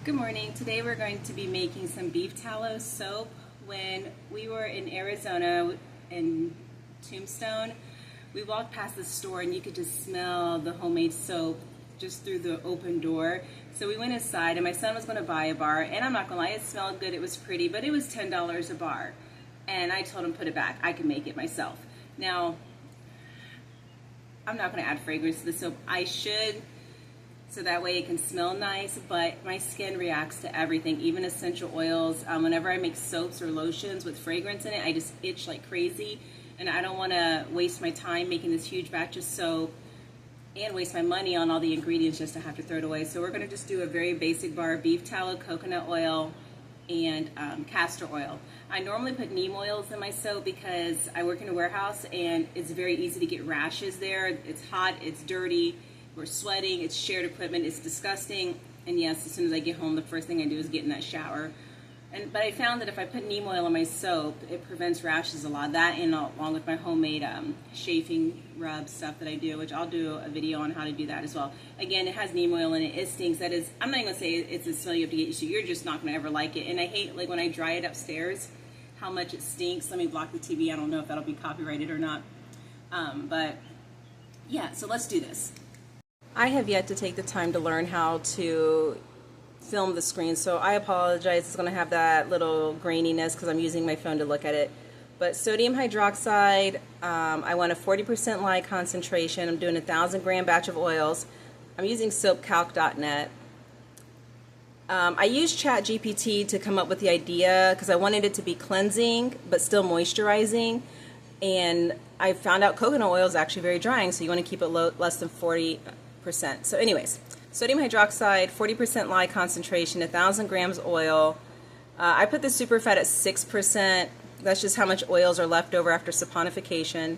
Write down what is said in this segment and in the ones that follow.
Good morning. Today we're going to be making some beef tallow soap. When we were in Arizona in Tombstone, we walked past the store and you could just smell the homemade soap just through the open door. So we went inside and my son was going to buy a bar, and I'm not going to lie, it smelled good, it was pretty, but it was $10 a bar. And I told him put it back, I can make it myself. Now, I'm not going to add fragrance to the soap. I should, so that way it can smell nice, but my skin reacts to everything, even essential oils. Whenever I make soaps or lotions with fragrance in it, I just itch like crazy, and I don't want to waste my time making this huge batch of soap and waste my money on all the ingredients just to have to throw it away. So we're going to just do a very basic bar of beef tallow, coconut oil, and castor oil. I normally put neem oils in my soap because I work in a warehouse and it's very easy to get rashes there. It's hot, it's dirty, we're sweating, it's shared equipment, it's disgusting. And yes, as soon as I get home, the first thing I do is get in that shower. But I found that if I put neem oil in my soap, it prevents rashes a lot. That, and along with my homemade chafing rub stuff that I do, which I'll do a video on how to do that as well. Again, it has neem oil in it. It stinks. That is, I'm not even gonna say it's a smell you have to get used to. You're just not gonna ever like it. And I hate, like, when I dry it upstairs, how much it stinks. Let me block the TV. I don't know if that'll be copyrighted or not. But yeah, so let's do this. I have yet to take the time to learn how to film the screen, so I apologize. It's going to have that little graininess because I'm using my phone to look at it. But sodium hydroxide, I want a 40% lye concentration. I'm doing a 1,000-gram batch of oils. I'm using soapcalc.net. I used ChatGPT to come up with the idea because I wanted it to be cleansing but still moisturizing, and I found out coconut oil is actually very drying, so you want to keep it less than 40%. So anyways, sodium hydroxide, 40% lye concentration, 1,000 grams oil. I put the superfat at 6%. That's just how much oils are left over after saponification.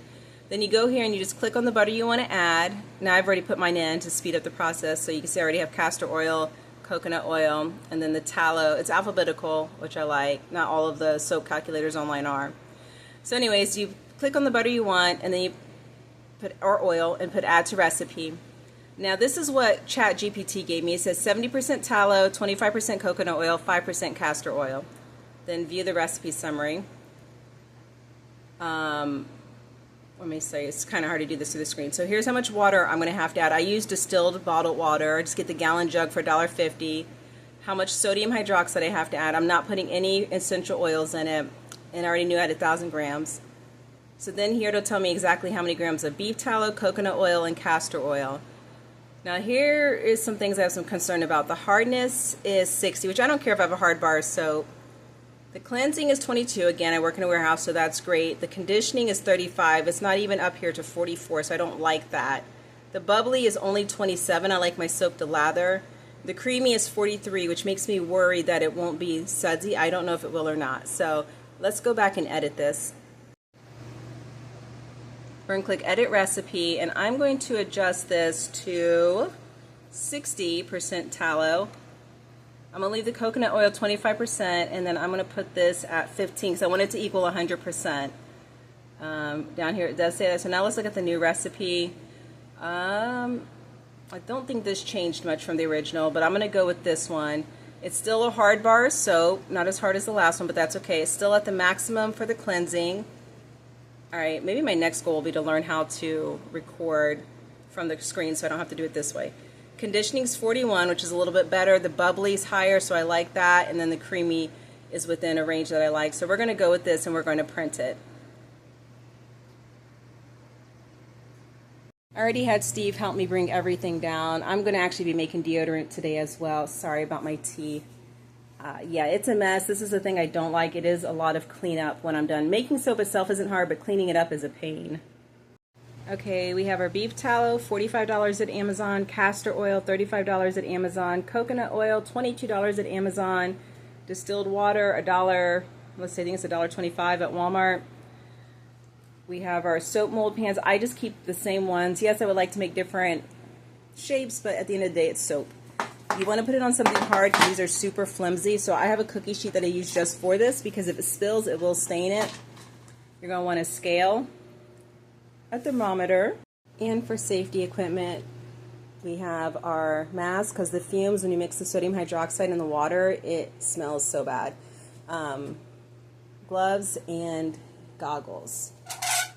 Then you go here and you just click on the butter you want to add. Now I've already put mine in to speed up the process, so you can see I already have castor oil, coconut oil, and then the tallow. It's alphabetical, which I like. Not all of the soap calculators online are. So anyways, you click on the butter you want, and then you put or oil and put add to recipe. Now this is what ChatGPT gave me. It says 70% tallow, 25% coconut oil, 5% castor oil. Then view the recipe summary. Let me say, it's kind of hard to do this through the screen. So here's how much water I'm going to have to add. I use distilled bottled water. Just get the gallon jug for $1.50. How much sodium hydroxide I have to add. I'm not putting any essential oils in it, and I already knew I had 1,000 grams. So then here it'll tell me exactly how many grams of beef tallow, coconut oil, and castor oil. Now here is some things I have some concern about. The hardness is 60, which I don't care if I have a hard bar of soap. The cleansing is 22. Again, I work in a warehouse, so that's great. The conditioning is 35. It's not even up here to 44, so I don't like that. The bubbly is only 27. I like my soap to lather. The creamy is 43, which makes me worry that it won't be sudsy. I don't know if it will or not. So let's go back and edit this. We're going to click edit recipe, and I'm going to adjust this to 60% tallow. I'm going to leave the coconut oil 25%, and then I'm going to put this at 15 because I want it to equal 100%. Down here it does say that. So now let's look at the new recipe. I don't think this changed much from the original, but I'm going to go with this one. It's still a hard bar of soap, not as hard as the last one, but that's okay. It's still at the maximum for the cleansing. Alright, maybe my next goal will be to learn how to record from the screen so I don't have to do it this way. Conditioning is 41, which is a little bit better. The bubbly is higher, so I like that. And then the creamy is within a range that I like. So we're going to go with this and we're going to print it. I already had Steve help me bring everything down. I'm going to actually be making deodorant today as well. Sorry about my tea. Yeah, it's a mess. This is the thing I don't like. It is a lot of cleanup when I'm done. Making soap itself isn't hard, but cleaning it up is a pain. Okay, we have our beef tallow, $45 at Amazon, castor oil, $35 at Amazon, coconut oil, $22 at Amazon, distilled water, $1, let's say I think it's $1.25 at Walmart. We have our soap mold pans. I just keep the same ones. Yes, I would like to make different shapes, but at the end of the day, it's soap. You want to put it on something hard because these are super flimsy. So I have a cookie sheet that I use just for this because if it spills, it will stain it. You're going to want a scale, a thermometer, and for safety equipment, We have our mask, because the fumes, when you mix the sodium hydroxide in the water, it smells so bad. Gloves and goggles.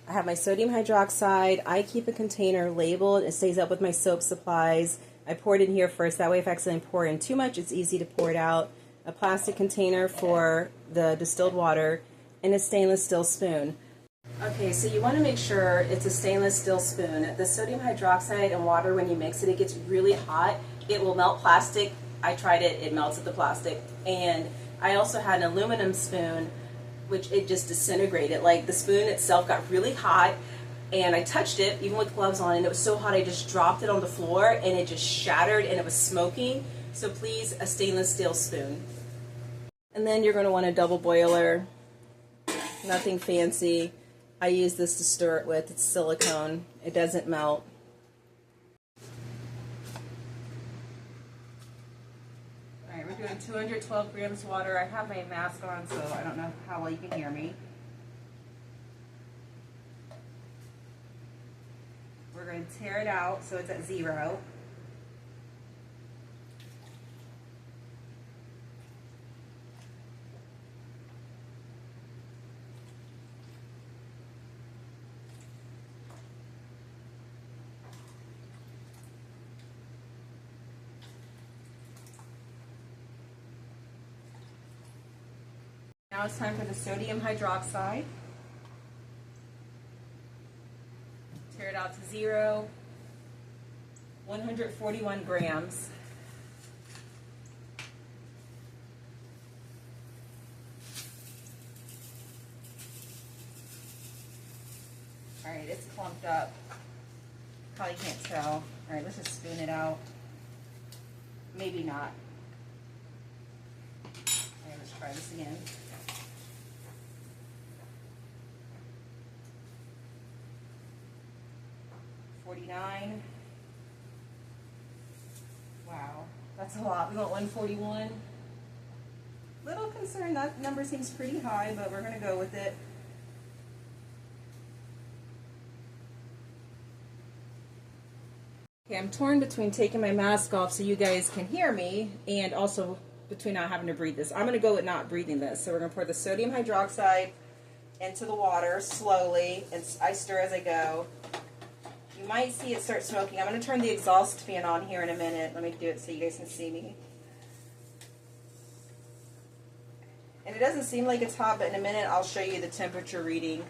I have my sodium hydroxide. I keep a container labeled. It stays up with my soap supplies. I pour it in here first. That way if I accidentally pour in too much, it's easy to pour it out. A plastic container for the distilled water, and a stainless steel spoon. Okay, so you want to make sure it's a stainless steel spoon. The sodium hydroxide and water, when you mix it, it gets really hot. It will melt plastic. I tried it, it melts at the plastic. And I also had an aluminum spoon, which it just disintegrated. Like the spoon itself got really hot, and I touched it, even with gloves on, and it was so hot I just dropped it on the floor, and it just shattered, and it was smoking. So please, a stainless steel spoon. And then you're going to want a double boiler. Nothing fancy. I use this to stir it with. It's silicone. It doesn't melt. All right, we're doing 212 grams of water. I have my mask on, so I don't know how well you can hear me. We're going to tear it out so it's at 0. Now it's time for the sodium hydroxide. Tear it out to 0. 141 grams. All right, it's clumped up. Probably can't tell. All right, let's just spoon it out. Maybe not. All right, let's try this again. Wow, that's a lot. We want 141. Little concerned, that number seems pretty high, but we're going to go with it. Okay, I'm torn between taking my mask off so you guys can hear me, and also between not having to breathe this. I'm going to go with not breathing this. So we're going to pour the sodium hydroxide into the water slowly, and I stir as I go. You might see it start smoking. I'm going to turn the exhaust fan on here in a minute. Let me do it so you guys can see me. And it doesn't seem like it's hot, but in a minute I'll show you the temperature reading.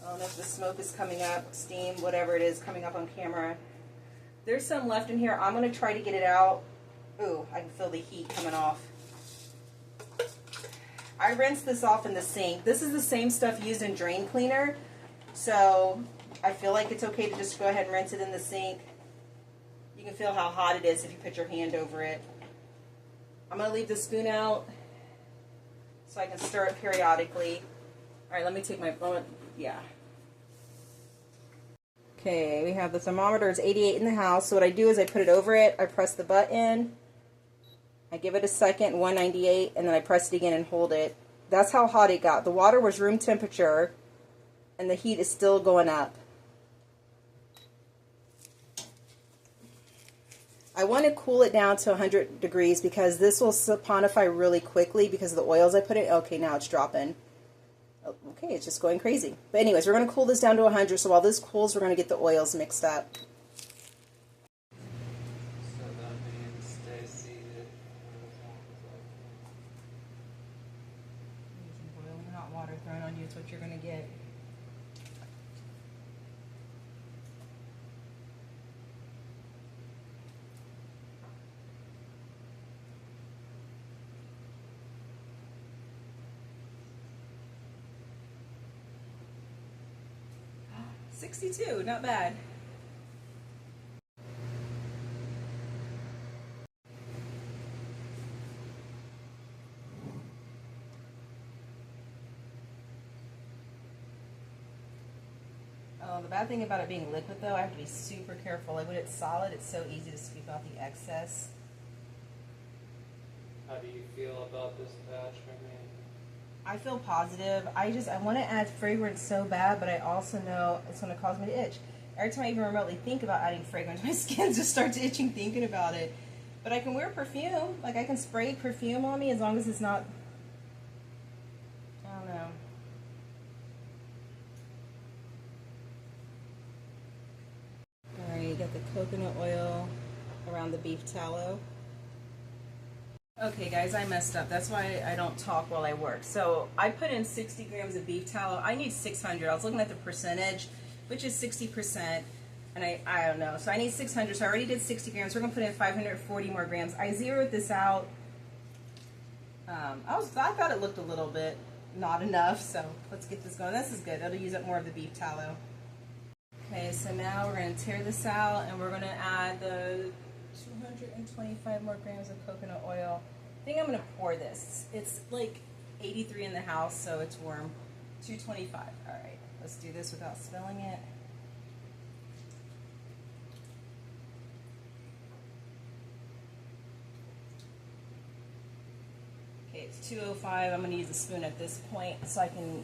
I don't know if the smoke is coming up, steam, whatever it is coming up on camera. There's some left in here. I'm going to try to get it out. Ooh, I can feel the heat coming off. I rinsed this off in the sink. This is the same stuff used in drain cleaner, so I feel like it's okay to just go ahead and rinse it in the sink. You can feel how hot it is if you put your hand over it. I'm going to leave the spoon out so I can stir it periodically. All right, let me take my phone. Yeah. Okay, we have the thermometer. It's 88 in the house. So what I do is I put it over it. I press the button. I give it a second, 198, and then I press it again and hold it. That's how hot it got. The water was room temperature, and the heat is still going up. I want to cool it down to 100 degrees because this will saponify really quickly because of the oils I put in. Okay, now it's dropping. Okay, it's just going crazy. But anyways, we're going to cool this down to 100, so while this cools, we're going to get the oils mixed up. Thrown on you, it's what you're going to get. $62, not bad. Oh, the bad thing about it being liquid, though, I have to be super careful. Like when it's solid, it's so easy to scoop out the excess. How do you feel about this batch, I feel positive. I want to add fragrance so bad, but I also know it's going to cause me to itch. Every time I even remotely think about adding fragrance, my skin just starts itching thinking about it. But I can wear perfume. Like, I can spray perfume on me as long as it's not, I don't know. All right, you got the coconut oil around the beef tallow. Okay guys, I messed up. That's why I don't talk while I work. So I put in 60 grams of beef tallow. I need 600. I was looking at the percentage, which is 60%. And I don't know. So I need 600. So I already did 60 grams. We're going to put in 540 more grams. I zeroed this out. I thought it looked a little bit not enough. So let's get this going. This is good. It'll use up more of the beef tallow. Okay, so now we're going to tear this out and we're going to add the 225 more grams of coconut oil. I think I'm going to pour this. It's like 83 in the house, so it's warm. 225. All right, let's do this without spilling it. Okay, it's 205. I'm going to use a spoon at this point so I can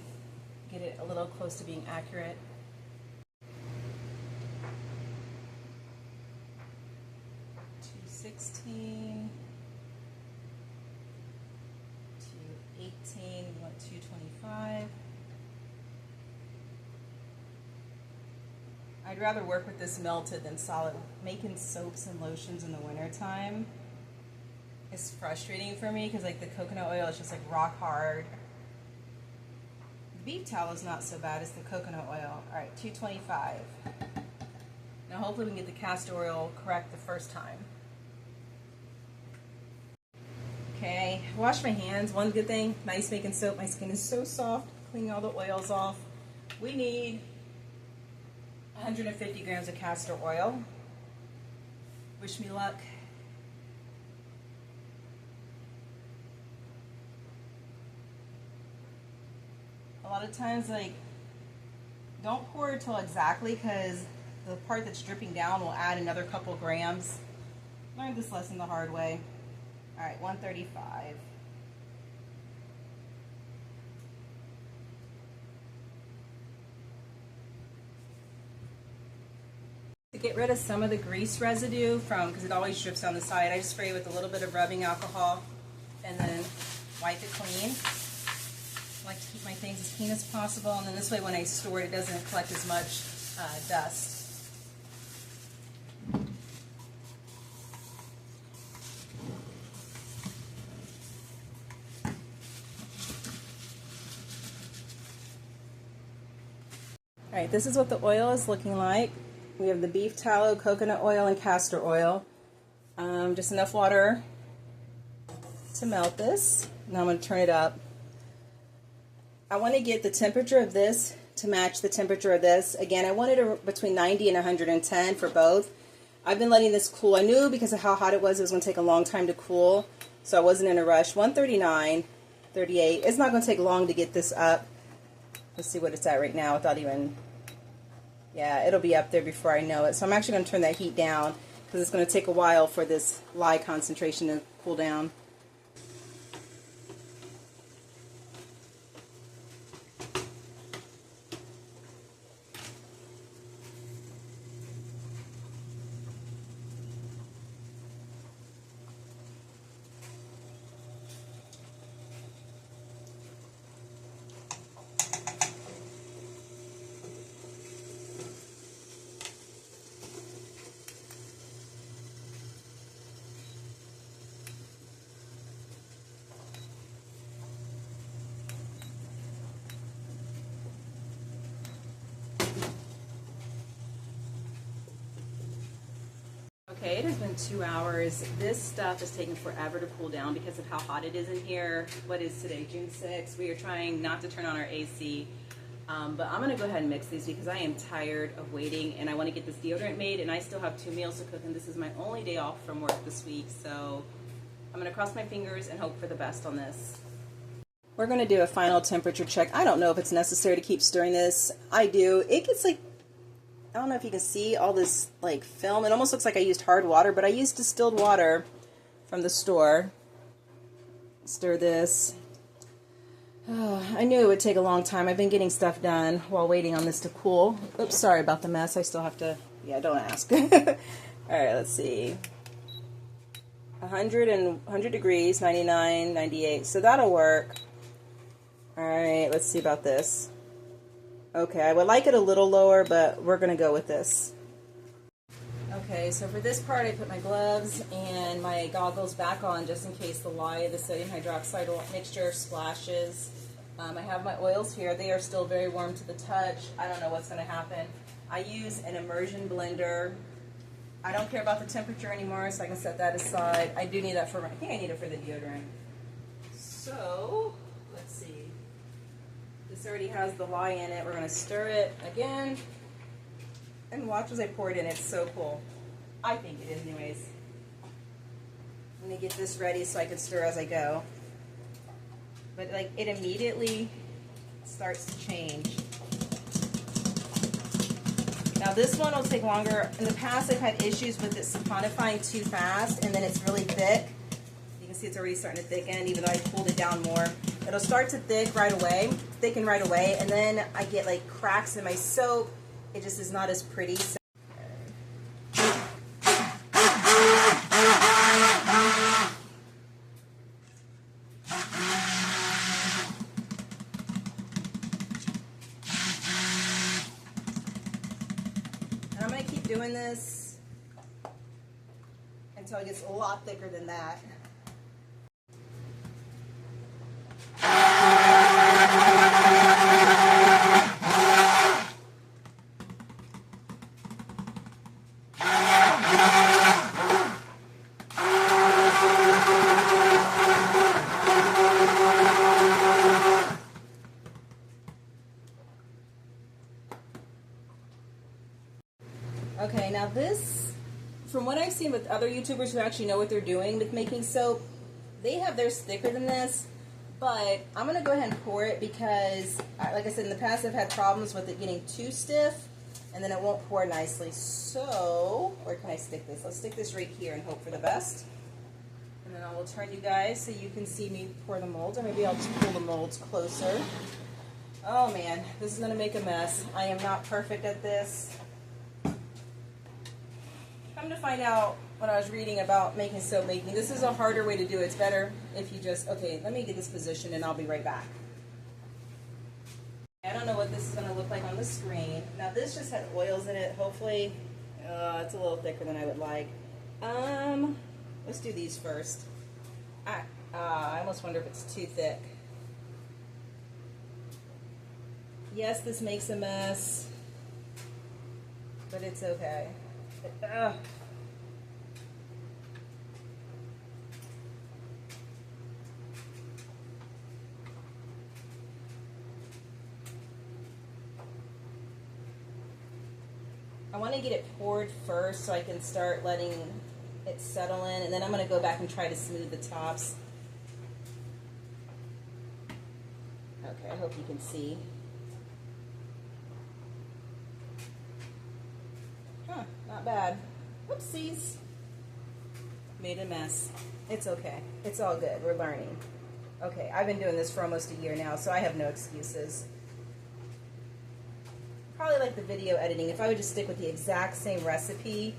get it a little close to being accurate. 216, 218, we want 225. I'd rather work with this melted than solid. Making soaps and lotions in the wintertime is frustrating for me because like the coconut oil is just like rock hard. The beef tallow is not so bad as the coconut oil. All right, 225. Now hopefully we can get the castor oil correct the first time. Okay, wash my hands. One good thing, nice making soap. My skin is so soft, cleaning all the oils off. We need 150 grams of castor oil. Wish me luck. A lot of times, like, don't pour it till exactly because the part that's dripping down will add another couple grams. Learned this lesson the hard way. All right, 135. To get rid of some of the grease residue because it always drips down the side, I just spray it with a little bit of rubbing alcohol and then wipe it clean. I like to keep my things as clean as possible, and then this way when I store it, it doesn't collect as much dust. All right, this is what the oil is looking like. We have the beef tallow, coconut oil, and castor oil. Just enough water to melt this. Now I'm going to turn it up. I want to get the temperature of this to match the temperature of this. Again, I wanted it between 90 and 110 for both. I've been letting this cool. I knew because of how hot it was going to take a long time to cool, so I wasn't in a rush. 139, 38. It's not going to take long to get this up. Let's see what it's at right now without even, yeah, it'll be up there before I know it. So I'm actually going to turn that heat down because it's going to take a while for this lye concentration to cool down. Okay, it has been 2 hours. This stuff is taking forever to cool down because of how hot it is in here. What is today, June 6th? We are trying not to turn on our AC. But I'm going to go ahead and mix these because I am tired of waiting and I want to get this deodorant made, and I still have 2 meals to cook, and this is my only day off from work this week. So I'm going to cross my fingers and hope for the best on this. We're going to do a final temperature check. I don't know if it's necessary to keep stirring this. I do. It gets like, I don't know if you can see all this like film. It almost looks like I used hard water, but I used distilled water from the store. Stir this. I knew it would take a long time. I've been getting stuff done while waiting on this to cool. Oops, sorry about the mess. I still have to, yeah, don't ask. All right, let's see. 100 degrees, 99, 98. So that'll work. All right, let's see about this. Okay, I would like it a little lower, but we're going to go with this. Okay, so for this part, I put my gloves and my goggles back on just in case the lye, the sodium hydroxide mixture splashes. I have my oils here. They are still very warm to the touch. I don't know what's going to happen. I use an immersion blender. I don't care about the temperature anymore, so I can set that aside. I do need that for, I think I need it for the deodorant. So, let's see. This already has the lye in it. We're going to stir it again. And watch as I pour it in. It's so cool. I think it is anyways. I'm going to get this ready so I can stir as I go. But like it immediately starts to change. Now this one will take longer. In the past I've had issues with it saponifying too fast and then it's really thick. You can see it's already starting to thicken even though I pulled it down more. It'll start to thicken right away, and then I get like cracks in my soap. It just is not as pretty. So and I'm going to keep doing this until it gets a lot thicker than that. Okay, now this, from what I've seen with other YouTubers who actually know what they're doing with making soap, they have theirs thicker than this, but I'm going to go ahead and pour it because, like I said, in the past I've had problems with it getting too stiff, and then it won't pour nicely. So, where can I stick this? Let's stick this right here and hope for the best. And then I will turn you guys so you can see me pour the molds, or maybe I'll just pull the molds closer. Oh man, this is going to make a mess. I am not perfect at this. Come to find out when I was reading about making soap making, this is a harder way to do it. It's better if you just, okay, let me get this position and I'll be right back. I don't know what this is going to look like on the screen. Now this just had oils in it. Hopefully, it's a little thicker than I would like. Let's do these first. I almost wonder if it's too thick. Yes, this makes a mess, but it's okay. I want to get it poured first so I can start letting it settle in, and then I'm going to go back and try to smooth the tops. Okay, I hope you can see. Huh, not bad. Whoopsies. Made a mess. It's okay. It's all good. We're learning. Okay, I've been doing this for almost a year now, so I have no excuses. Probably like the video editing. If I would just stick with the exact same recipe,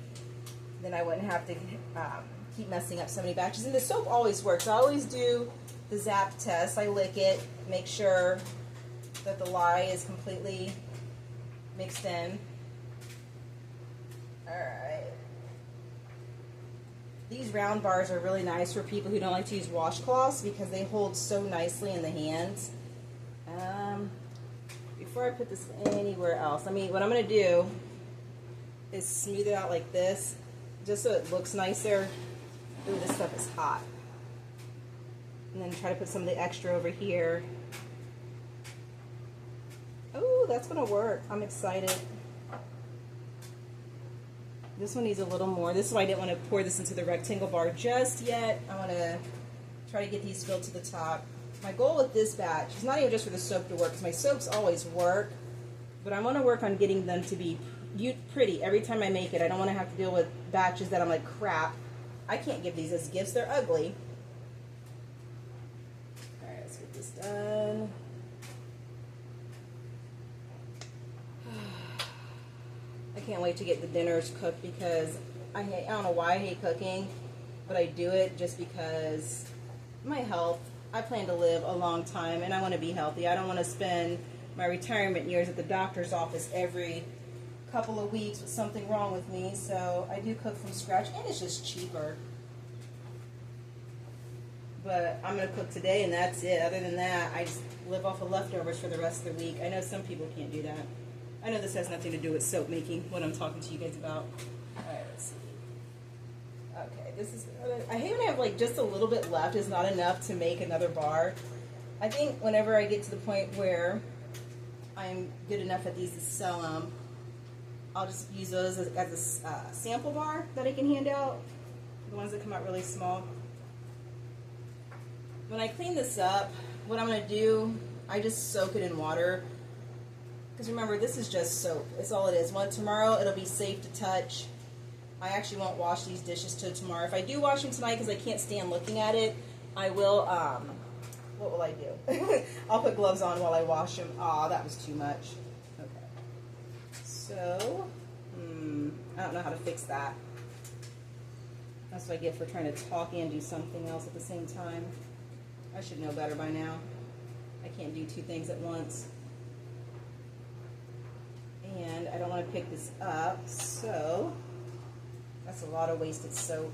then I wouldn't have to keep messing up so many batches. And the soap always works. I always do the zap test. I lick it, make sure that the lye is completely mixed in. Alright. These round bars are really nice for people who don't like to use washcloths because they hold so nicely in the hands. Before I put this anywhere else, what I'm going to do is smooth it out like this, just so it looks nicer. Ooh, this stuff is hot. And then try to put some of the extra over here. Oh, that's going to work. I'm excited. This one needs a little more. This is why I didn't want to pour this into the rectangle bar just yet. I want to try to get these filled to the top. My goal with this batch is not even just for the soap to work, because my soaps always work, but I want to work on getting them to be pretty every time I make it. I don't want to have to deal with batches that I'm like, crap, I can't give these as gifts. They're ugly. All right, let's get this done. can't wait to get the dinners cooked because I don't know why I hate cooking, but I do it just because my health. I plan to live a long time and I want to be healthy. I don't want to spend my retirement years at the doctor's office every couple of weeks with something wrong with me. So I do cook from scratch and it's just cheaper. But I'm going to cook today and that's it. Other than that, I just live off of leftovers for the rest of the week. I know some people can't do that. I know this has nothing to do with soap making, what I'm talking to you guys about. Alright, let's see. Okay, this is, I hate when I have like just a little bit left is not enough to make another bar. I think whenever I get to the point where I'm good enough at these to sell them, I'll just use those as a sample bar that I can hand out. The ones that come out really small. When I clean this up, what I'm going to do, I just soak it in water. Because remember, this is just soap. It's all it is. Tomorrow, it'll be safe to touch. I actually won't wash these dishes till tomorrow. If I do wash them tonight because I can't stand looking at it, I will, what will I do? I'll put gloves on while I wash them. Aw, that was too much. Okay. So, I don't know how to fix that. That's what I get for trying to talk and do something else at the same time. I should know better by now. I can't do two things at once. And I don't want to pick this up, so that's a lot of wasted soap.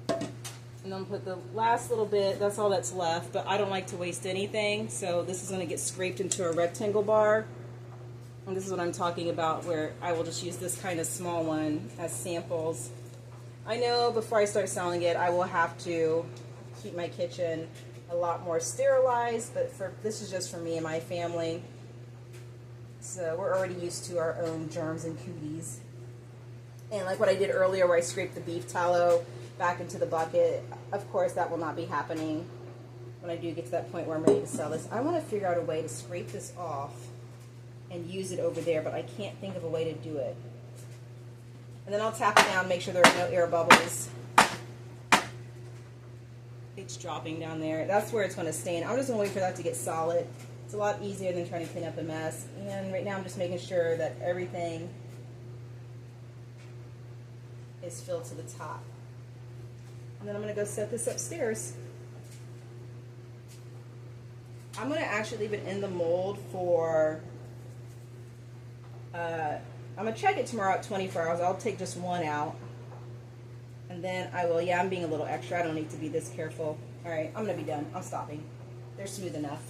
And then put the last little bit, that's all that's left, but I don't like to waste anything, so this is going to get scraped into a rectangle bar. And this is what I'm talking about, where I will just use this kind of small one as samples. I know before I start selling it, I will have to keep my kitchen a lot more sterilized, but this is just for me and my family. So we're already used to our own germs and cooties. And like what I did earlier where I scraped the beef tallow back into the bucket, of course that will not be happening when I do get to that point where I'm ready to sell this. I want to figure out a way to scrape this off and use it over there, but I can't think of a way to do it. And then I'll tap it down, make sure there are no air bubbles. It's dropping down there. That's where it's going to stain. I'm just going to wait for that to get solid. It's a lot easier than trying to clean up a mess. And right now I'm just making sure that everything is filled to the top. And then I'm going to go set this upstairs. I'm going to actually leave it in the mold for, I'm going to check it tomorrow at 24 hours. I'll take just one out. And then I will, I'm being a little extra. I don't need to be this careful. All right, I'm going to be done. I'm stopping. They're smooth enough.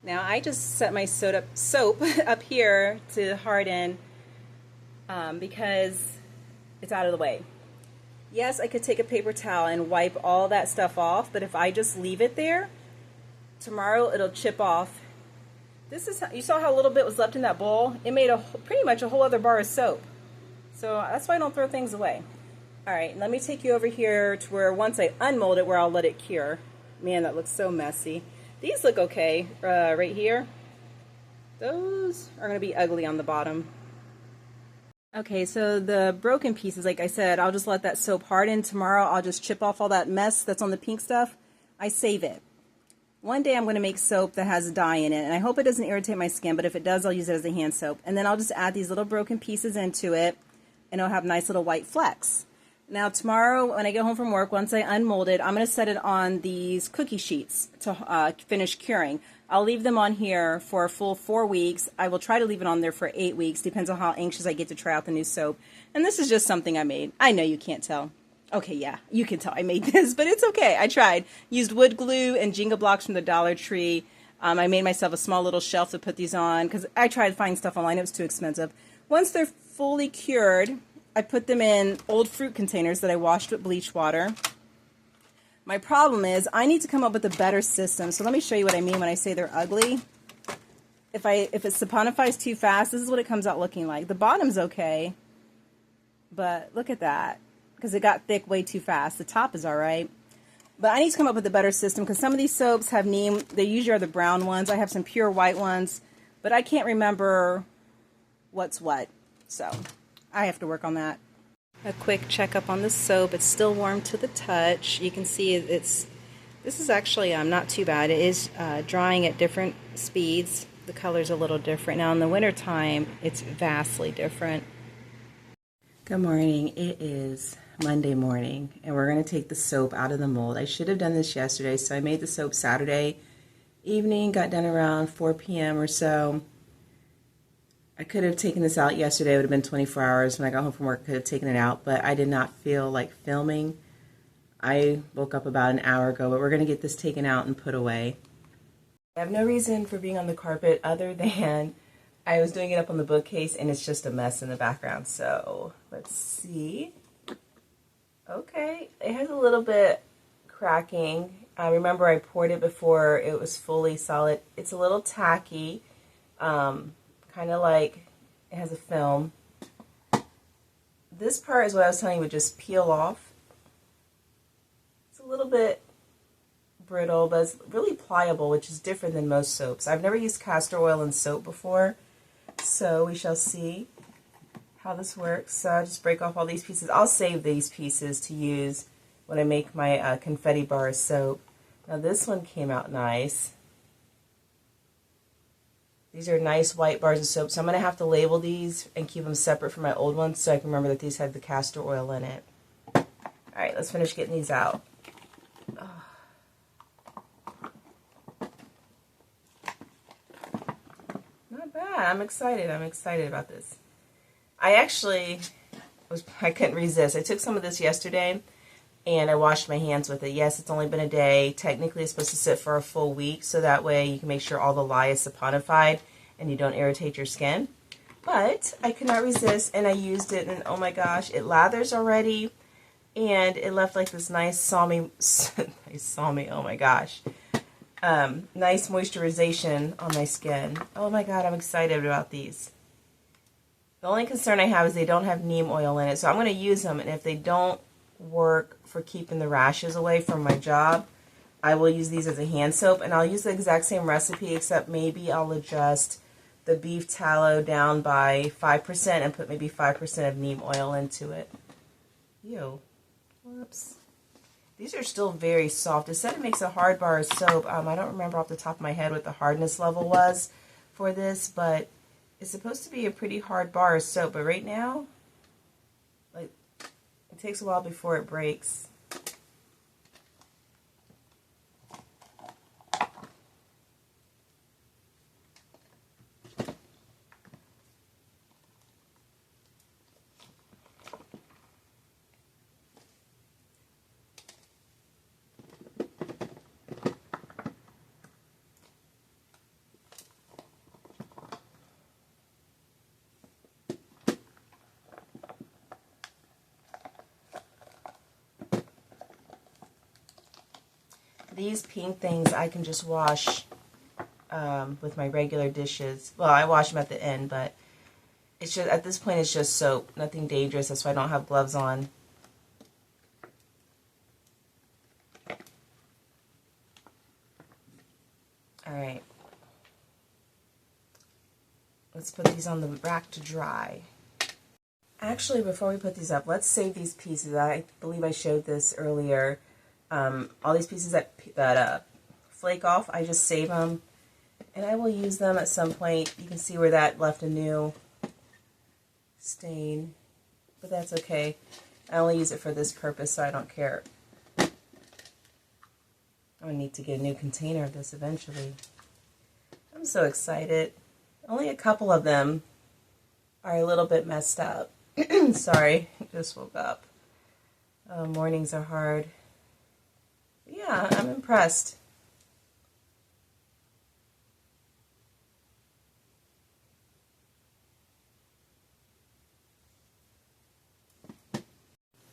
Now I just set my soap up here to harden because it's out of the way. Yes, I could take a paper towel and wipe all that stuff off, but if I just leave it there, tomorrow it'll chip off. This is you saw how little bit was left in that bowl? It made pretty much a whole other bar of soap. So that's why I don't throw things away. All right, let me take you over here to where once I unmold it, where I'll let it cure. Man, that looks so messy. These look okay right here. Those are going to be ugly on the bottom. Okay, so the broken pieces, like I said, I'll just let that soap harden. Tomorrow I'll just chip off all that mess that's on the pink stuff. I save it. One day I'm going to make soap that has dye in it, and I hope it doesn't irritate my skin, but if it does, I'll use it as a hand soap. And then I'll just add these little broken pieces into it, and it'll have nice little white flecks. Now tomorrow when I get home from work, once I unmold it, I'm going to set it on these cookie sheets to finish curing. I'll leave them on here for a full 4 weeks. I will try to leave it on there for 8 weeks, depends on how anxious I get to try out the new soap. And this is just something I made. I know you can't tell. Okay, yeah, you can tell I made this, but it's okay. I tried. Used wood glue and Jenga blocks from the Dollar Tree. I made myself a small little shelf to put these on because I tried to find stuff online. It was too expensive. Once they're fully cured, I put them in old fruit containers that I washed with bleach water. My problem is I need to come up with a better system. So let me show you what I mean when I say they're ugly. If it saponifies too fast, this is what it comes out looking like. The bottom's okay, but look at that because it got thick way too fast. The top is all right. But I need to come up with a better system because some of these soaps have neem. They usually are the brown ones. I have some pure white ones, but I can't remember what's what. So I have to work on that. A quick checkup on the soap. It's still warm to the touch. You can see this is actually not too bad. It is drying at different speeds. the color's a little different. Now in the wintertime, it's vastly different. Good morning. It is Monday morning, and we're going to take the soap out of the mold. I should have done this yesterday, so I made the soap Saturday evening, got done around 4 p.m. or so. I could have taken this out yesterday. It would have been 24 hours. When I got home from work, I could have taken it out, but I did not feel like filming. I woke up about an hour ago, but we're going to get this taken out and put away. I have no reason for being on the carpet other than I was doing it up on the bookcase and it's just a mess in the background. So let's see. Okay, it has a little bit cracking. I remember I poured it before it was fully solid. It's a little tacky, kind of like it has a film. This part is what I was telling you would just peel off. It's a little bit brittle, but it's really pliable, which is different than most soaps. I've never used castor oil in soap before, so we shall see how this works. So I'll just break off all these pieces. I'll save these pieces to use when I make my confetti bar soap. Now this one came out nice. These are nice white bars of soap, so I'm going to have to label these and keep them separate from my old ones so I can remember that these had the castor oil in it. Alright, let's finish getting these out. Not bad. I'm excited. I'm excited about this. I couldn't resist. I took some of this yesterday and I washed my hands with it. Yes, it's only been a day. Technically, it's supposed to sit for a full week, so that way you can make sure all the lye is saponified and you don't irritate your skin. But I could not resist, and I used it, and oh my gosh, it lathers already, and it left like this nice salmy, oh my gosh, nice moisturization on my skin. Oh my god, I'm excited about these. The only concern I have is they don't have neem oil in it, so I'm going to use them, and if they don't work for keeping the rashes away from my job, I will use these as a hand soap, and I'll use the exact same recipe, except maybe I'll adjust the beef tallow down by 5% and put maybe 5% of neem oil into it. Ew. Whoops. These are still very soft. It said it makes a hard bar of soap. I don't remember off the top of my head what the hardness level was for this, but it's supposed to be a pretty hard bar of soap, but right now, like, it takes a while before it breaks. These pink things I can just wash with my regular dishes. Well, I wash them at the end, but it's just at this point it's just soap, nothing dangerous. That's why I don't have gloves on. All right, let's put these on the rack to dry. Actually, before we put these up, let's save these pieces. I believe I showed this earlier. All these pieces that flake off, I just save them, and I will use them at some point. You can see where that left a new stain, but that's okay. I only use it for this purpose, so I don't care. I'm going to need to get a new container of this eventually. I'm so excited. Only a couple of them are a little bit messed up. Sorry, I just woke up. Mornings are hard. Yeah, I'm impressed.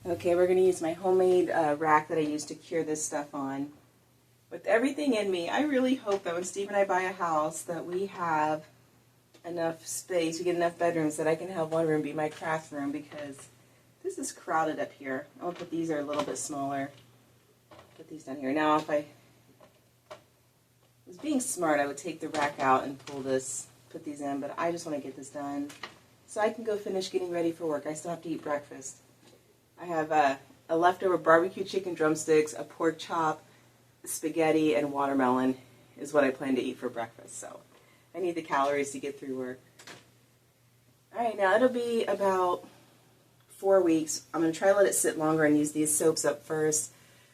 Okay, we're going to use my homemade rack that I used to cure this stuff on. With everything in me, I really hope that when Steve and I buy a house that we have enough space, we get enough bedrooms that I can have one room be my craft room, because this is crowded up here. I'll put these are a little bit smaller. Put these down here. Now if I was being smart, I would take the rack out and pull this, put these in, but I just want to get this done so I can go finish getting ready for work. I still have to eat breakfast. I have a leftover barbecue chicken drumsticks, a pork chop, spaghetti, and watermelon is what I plan to eat for breakfast. So I need the calories to get through work. All right, now it'll be about 4 weeks. I'm going to try to let it sit longer and use these soaps up first.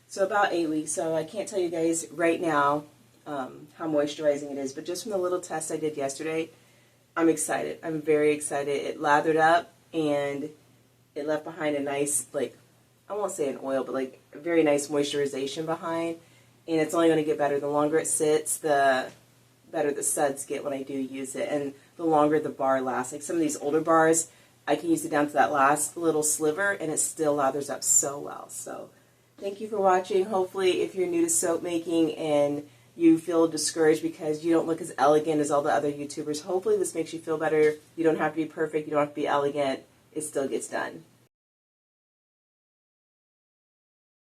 So about 8 weeks. So I can't tell you guys right now how moisturizing it is, but just from the little test I did yesterday, I'm excited. I'm very excited. It lathered up and it left behind a nice, like, I won't say an oil, but like a very nice moisturization behind. And it's only going to get better. The longer it sits, the better the suds get when I do use it. And the longer the bar lasts. Like some of these older bars, I can use it down to that last little sliver and it still lathers up so well. So thank you for watching. Hopefully if you're new to soap making and you feel discouraged because you don't look as elegant as all the other YouTubers, hopefully this makes you feel better. You don't have to be perfect. You don't have to be elegant. It still gets done.